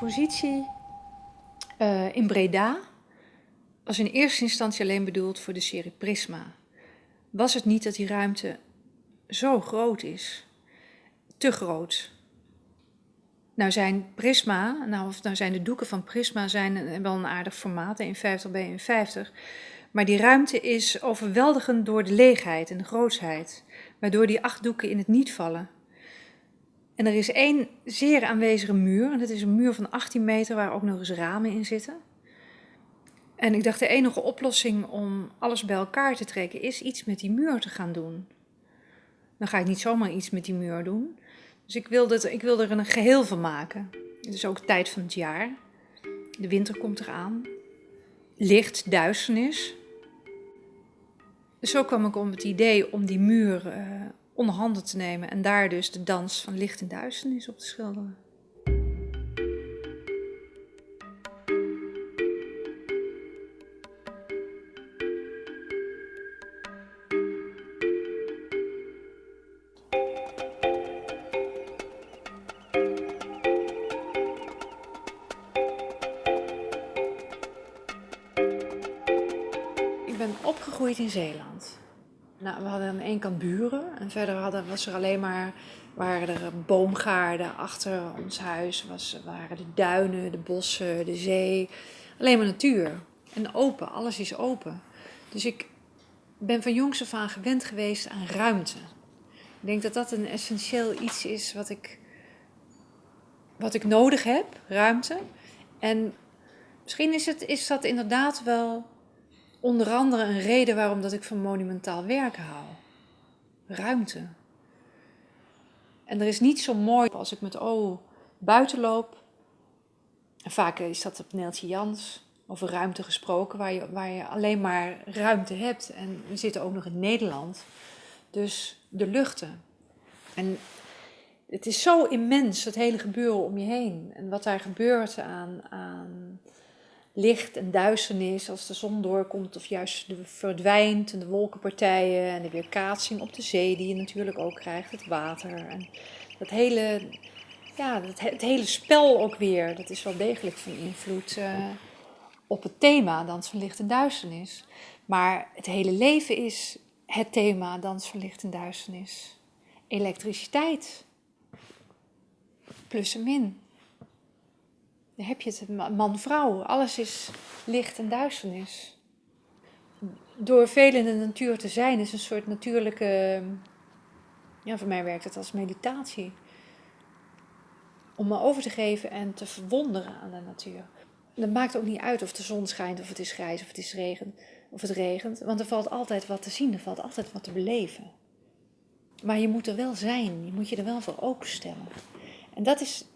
expositie in Breda was in eerste instantie alleen bedoeld voor de serie Prisma. Was het niet dat die ruimte zo groot is? Te groot. Nou zijn de doeken van Prisma zijn wel een aardig formaat, 1,50 bij 1,50. Maar die ruimte is overweldigend door de leegheid en de grootsheid, waardoor die 8 doeken in het niet vallen. En er is één zeer aanwezige muur, en dat is een muur van 18 meter waar ook nog eens ramen in zitten. En ik dacht, de enige oplossing om alles bij elkaar te trekken is iets met die muur te gaan doen. Dan ga ik niet zomaar iets met die muur doen. Dus ik wil er een geheel van maken. Het is ook de tijd van het jaar. De winter komt eraan. Licht, duisternis. Dus zo kwam ik om het idee om die muur onder handen te nemen en daar dus de dans van licht en duisternis op te schilderen. Ik ben opgegroeid in Zeeland. Nou, we hadden aan de ene kant buren en verder waren er boomgaarden achter ons huis. Waren de duinen, de bossen, de zee. Alleen maar natuur. En open, alles is open. Dus ik ben van jongs af aan gewend geweest aan ruimte. Ik denk dat dat een essentieel iets is wat ik nodig heb, ruimte. En misschien is dat inderdaad wel onder andere een reden waarom dat ik van monumentaal werken hou. Ruimte. En er is niet zo mooi als ik met buiten loop. En vaak is dat op Neeltje Jans over ruimte gesproken, waar je alleen maar ruimte hebt. En we zitten ook nog in Nederland. Dus de luchten. En het is zo immens, het hele gebeuren om je heen. En wat daar gebeurt aan licht en duisternis als de zon doorkomt of juist verdwijnt en de wolkenpartijen en de weerkaatsing op de zee die je natuurlijk ook krijgt, het water en het hele spel ook weer, dat is wel degelijk van invloed op het thema dans van licht en duisternis. Maar het hele leven is het thema dans van licht en duisternis. Elektriciteit, plus en min. Dan heb je het, man-vrouw, alles is licht en duisternis. Door veel in de natuur te zijn is een soort natuurlijke, voor mij werkt het als meditatie. Om me over te geven en te verwonderen aan de natuur. Dat maakt ook niet uit of de zon schijnt, of het is grijs, of het regent. Want er valt altijd wat te zien, er valt altijd wat te beleven. Maar je moet er wel zijn, je moet je er wel voor openstellen. En dat is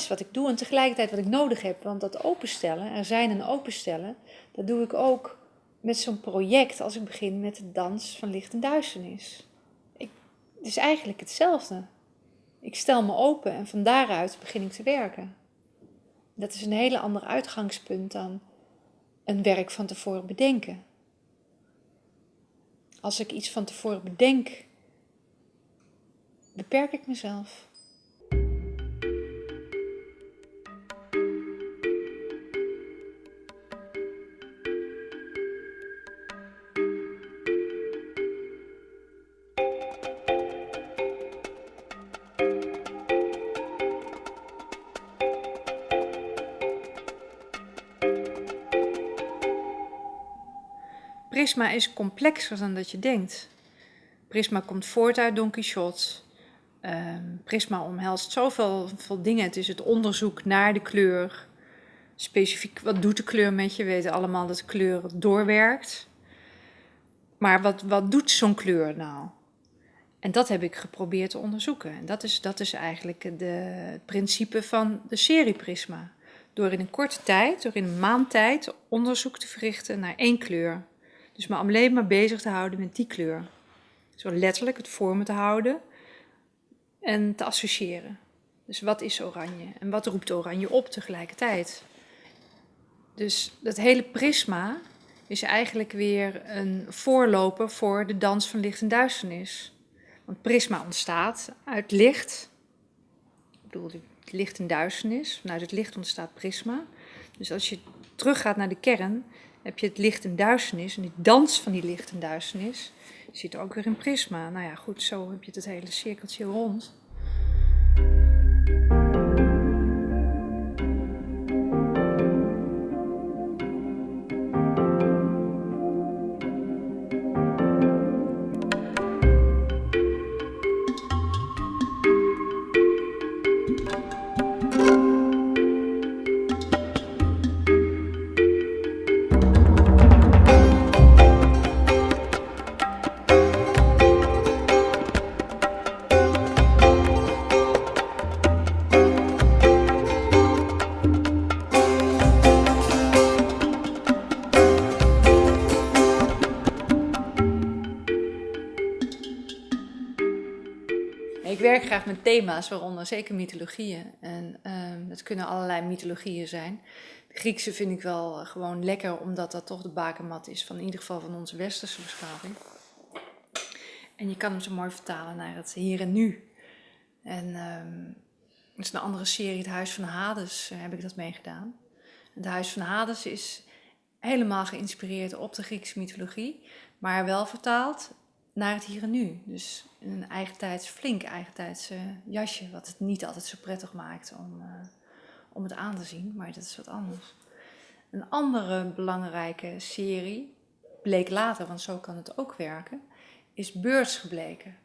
wat ik doe en tegelijkertijd wat ik nodig heb. Want dat openstellen, er zijn en openstellen, dat doe ik ook met zo'n project als ik begin met de dans van licht en duisternis. Het is eigenlijk hetzelfde. Ik stel me open en van daaruit begin ik te werken. Dat is een hele ander uitgangspunt dan een werk van tevoren bedenken. Als ik iets van tevoren bedenk, beperk ik mezelf. Prisma is complexer dan dat je denkt. Prisma komt voort uit Don Quixote. Prisma omhelst zoveel dingen. Het is het onderzoek naar de kleur. Specifiek, wat doet de kleur met je? We weten allemaal dat de kleur doorwerkt. Maar wat doet zo'n kleur nou? En dat heb ik geprobeerd te onderzoeken. En dat is eigenlijk het principe van de serie Prisma. Door in een korte tijd, door in een maand tijd, onderzoek te verrichten naar 1 kleur. Dus me alleen maar bezig te houden met die kleur. Zo letterlijk het voor me te houden en te associëren. Dus wat is oranje en wat roept oranje op tegelijkertijd? Dus dat hele prisma is eigenlijk weer een voorloper voor de dans van licht en duisternis. Want prisma ontstaat uit licht. Ik bedoel, licht en duisternis. Vanuit het licht ontstaat prisma. Dus als je teruggaat naar de kern, heb je het licht en duisternis. En die dans van die licht en duisternis zit ook weer in prisma. Nou ja, goed, zo heb je het hele cirkeltje rond. Ik werk graag met thema's, waaronder zeker mythologieën. En dat kunnen allerlei mythologieën zijn. De Griekse vind ik wel gewoon lekker, omdat dat toch de bakermat is van in ieder geval van onze westerse beschaving. En je kan hem zo mooi vertalen naar het hier en nu. En dat is een andere serie, het Huis van Hades, heb ik dat meegedaan. Het Huis van Hades is helemaal geïnspireerd op de Griekse mythologie, maar wel vertaald naar het hier en nu. Dus een flink eigentijds jasje, wat het niet altijd zo prettig maakt om het aan te zien, maar dat is wat anders. Een andere belangrijke serie, bleek later, want zo kan het ook werken, is Beurs gebleken.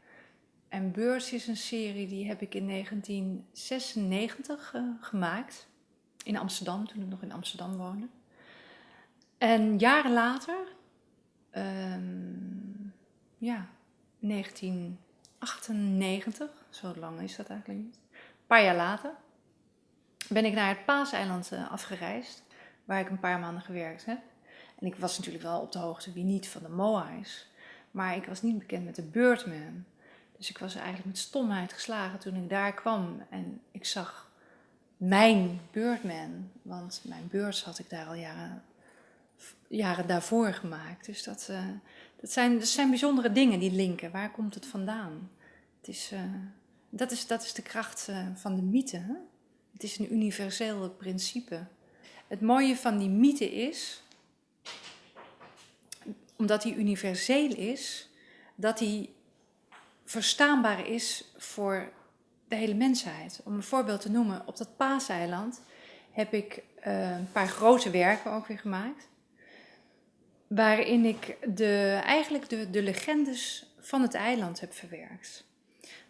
En Beurs is een serie die heb ik in 1996 gemaakt, in Amsterdam, toen ik nog in Amsterdam woonde. En jaren later, 1998, zo lang is dat eigenlijk niet, een paar jaar later, ben ik naar het Paaseiland afgereisd, waar ik een paar maanden gewerkt heb. En ik was natuurlijk wel op de hoogte wie niet van de MOA is, maar ik was niet bekend met de Birdman. Dus ik was eigenlijk met stomheid geslagen toen ik daar kwam en ik zag mijn Birdman, want mijn beurs had ik daar al jaren daarvoor gemaakt. Dus dat zijn bijzondere dingen die linken. Waar komt het vandaan? Dat is de kracht van de mythe. Hè? Het is een universeel principe. Het mooie van die mythe is, omdat die universeel is, dat die verstaanbaar is voor de hele mensheid. Om een voorbeeld te noemen, op dat Paaseiland heb ik een paar grote werken ook weer gemaakt, waarin ik eigenlijk de legendes van het eiland heb verwerkt.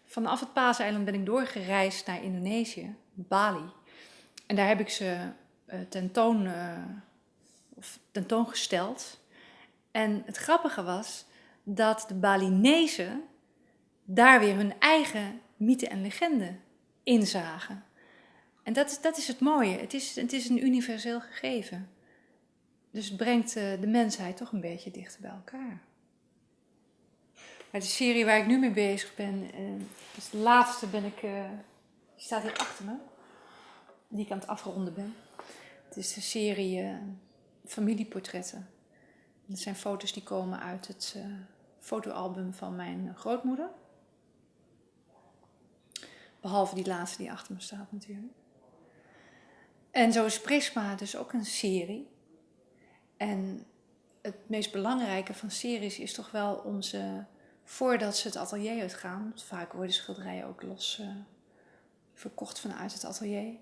Vanaf het Paaseiland ben ik doorgereisd naar Indonesië, Bali. En daar heb ik ze tentoongesteld. En het grappige was dat de Balinezen daar weer hun eigen mythe en legende in zagen. En dat is het mooie. Het is een universeel gegeven. Dus het brengt de mensheid toch een beetje dichter bij elkaar. Maar de serie waar ik nu mee bezig ben, dus de laatste die staat hier achter me, die ik aan het afronden ben. Het is de serie familieportretten. Dat zijn foto's die komen uit het fotoalbum van mijn grootmoeder. Behalve die laatste die achter me staat natuurlijk. En zo is Prisma dus ook een serie. En het meest belangrijke van series is toch wel om ze, voordat ze het atelier uitgaan, want vaak worden schilderijen ook los verkocht vanuit het atelier,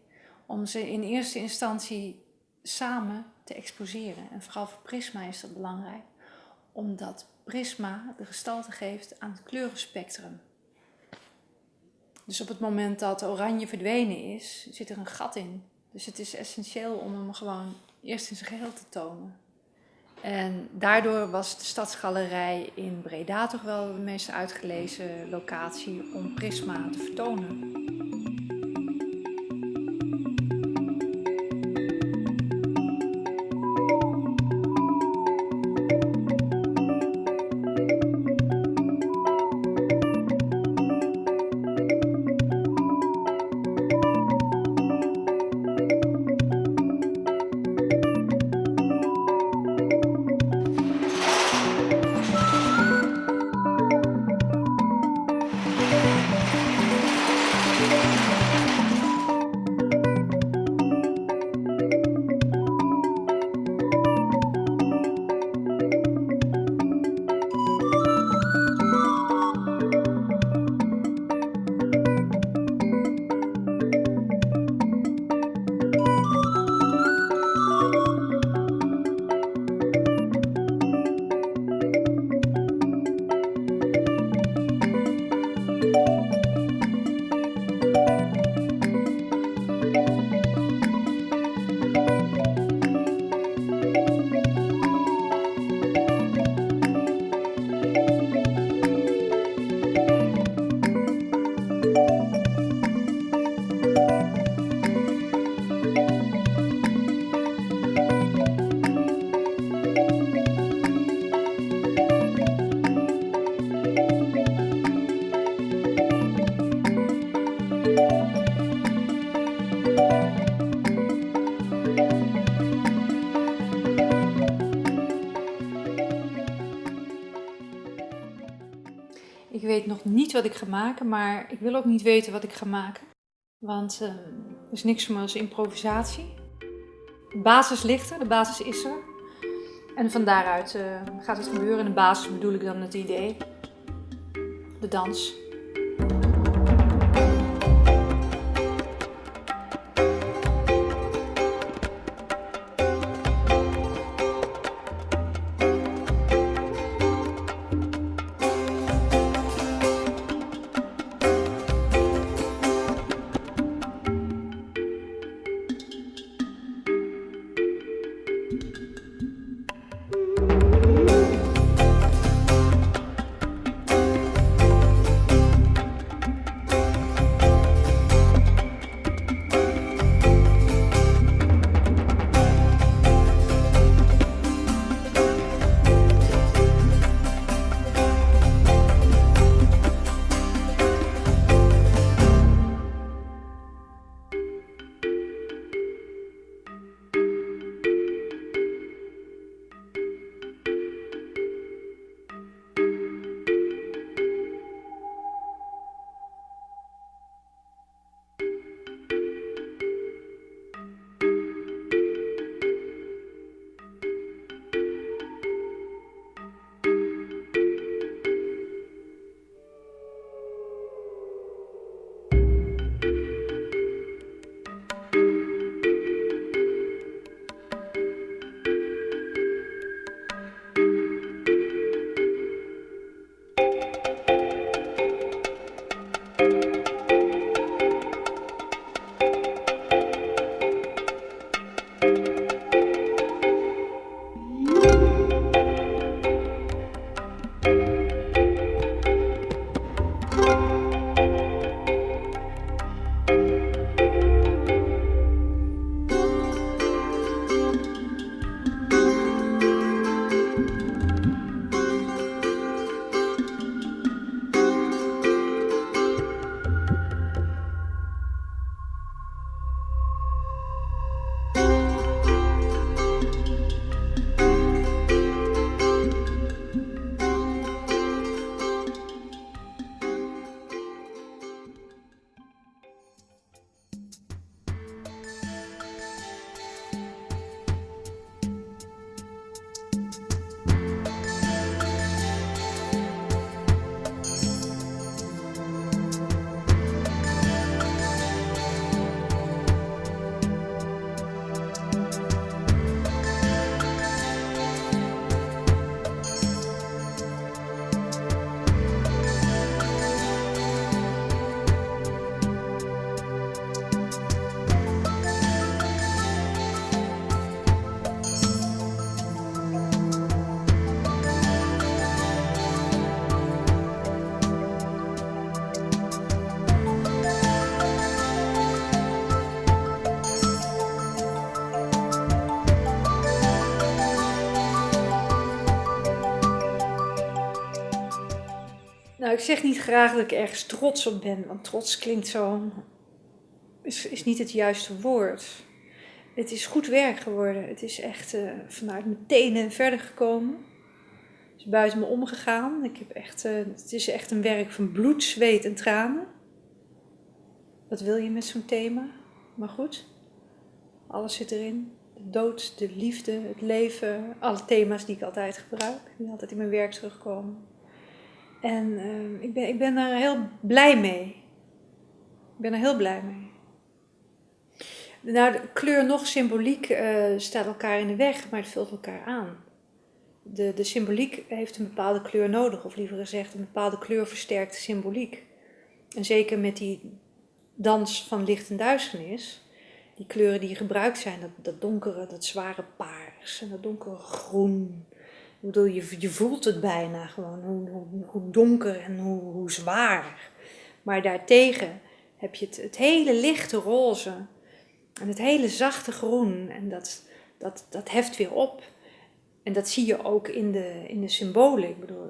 om ze in eerste instantie samen te exposeren. En vooral voor Prisma is dat belangrijk, omdat Prisma de gestalte geeft aan het kleurenspectrum. Dus op het moment dat oranje verdwenen is, zit er een gat in. Dus het is essentieel om hem gewoon eerst in zijn geheel te tonen. En daardoor was de Stadsgalerij in Breda toch wel de meest uitgelezen locatie om Prisma te vertonen. weet nog niet wat ik ga maken, maar ik wil ook niet weten wat ik ga maken. Want er is niks voor me als improvisatie. De basis ligt er, de basis is er. En van daaruit gaat het gebeuren. En de basis bedoel ik dan het idee. De dans. Nou, ik zeg niet graag dat ik ergens trots op ben, want trots klinkt zo... is niet het juiste woord. Het is goed werk geworden. Het is echt vanuit mijn tenen verder gekomen. Het is buiten me omgegaan. Het is echt een werk van bloed, zweet en tranen. Wat wil je met zo'n thema? Maar goed, alles zit erin. De dood, de liefde, het leven. Alle thema's die ik altijd gebruik. Die altijd in mijn werk terugkomen. En ik ben er heel blij mee. Ik ben er heel blij mee. Nou, de kleur nog symboliek staat elkaar in de weg, maar het vult elkaar aan. De symboliek heeft een bepaalde kleur nodig, of liever gezegd een bepaalde kleurversterkte symboliek. En zeker met die dans van licht en duisternis, die kleuren die gebruikt zijn, dat donkere, dat zware paars en dat donkere groen. Ik bedoel, je voelt het bijna gewoon, hoe donker en hoe zwaar. Maar daartegen heb je het hele lichte roze en het hele zachte groen. En dat heft weer op. En dat zie je ook in de symbolen. Ik bedoel,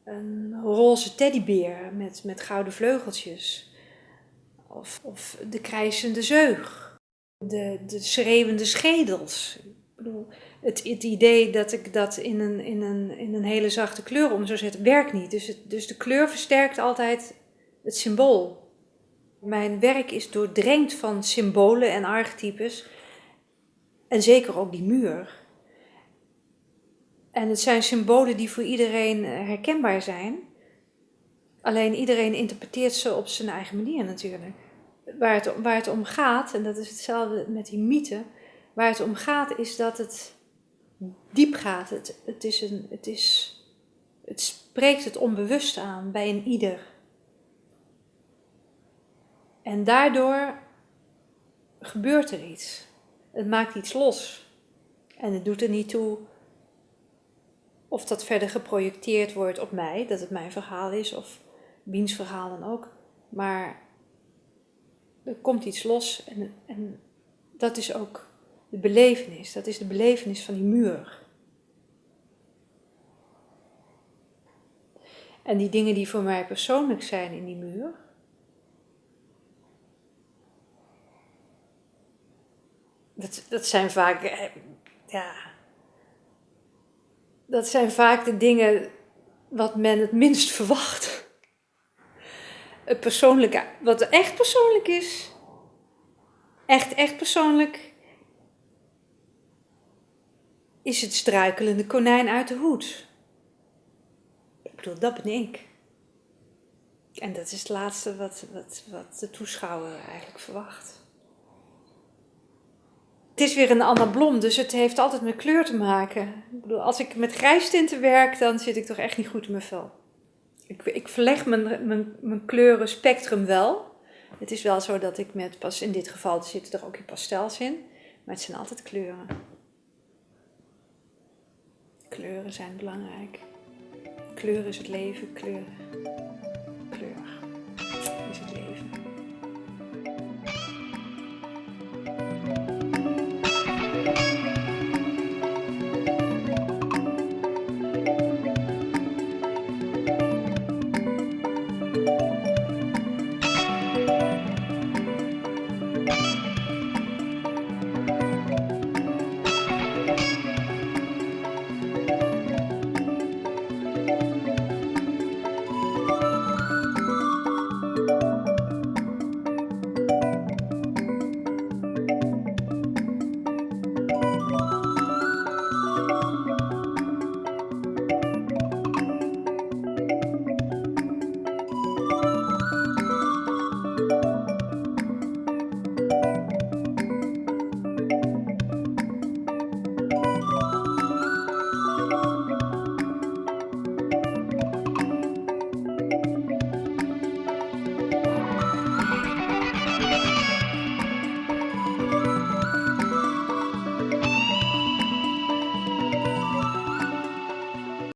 een roze teddybeer met gouden vleugeltjes. Of de krijsende zeug. De schreeuwende schedels. bedoel, het idee dat ik dat in een hele zachte kleur om zou zetten, werkt niet. Dus de kleur versterkt altijd het symbool. Mijn werk is doordrenkt van symbolen en archetypes. En zeker ook die muur. En het zijn symbolen die voor iedereen herkenbaar zijn. Alleen iedereen interpreteert ze op zijn eigen manier natuurlijk. Waar het om gaat, en dat is hetzelfde met die mythe. Waar het om gaat is dat het diep gaat. Het spreekt het onbewuste aan bij een ieder. En daardoor gebeurt er iets. Het maakt iets los. En het doet er niet toe of dat verder geprojecteerd wordt op mij, dat het mijn verhaal is, of wiens verhaal dan ook. Maar er komt iets los en dat is ook de belevenis. Dat is de belevenis van die muur. En die dingen die voor mij persoonlijk zijn in die muur, dat zijn vaak, dat zijn vaak de dingen wat men het minst verwacht. Het persoonlijke, wat echt persoonlijk is, echt persoonlijk, is het struikelende konijn uit de hoed. Ik bedoel, dat ben ik. En dat is het laatste wat de toeschouwer eigenlijk verwacht. Het is weer een Anna Blom, dus het heeft altijd met kleur te maken. Ik bedoel, als ik met grijstinten werk, dan zit ik toch echt niet goed in mijn vel. Ik verleg mijn kleurenspectrum wel. Het is wel zo dat ik in dit geval zitten er ook in pastels in, maar het zijn altijd kleuren. Kleuren zijn belangrijk. Kleur is het leven, kleuren.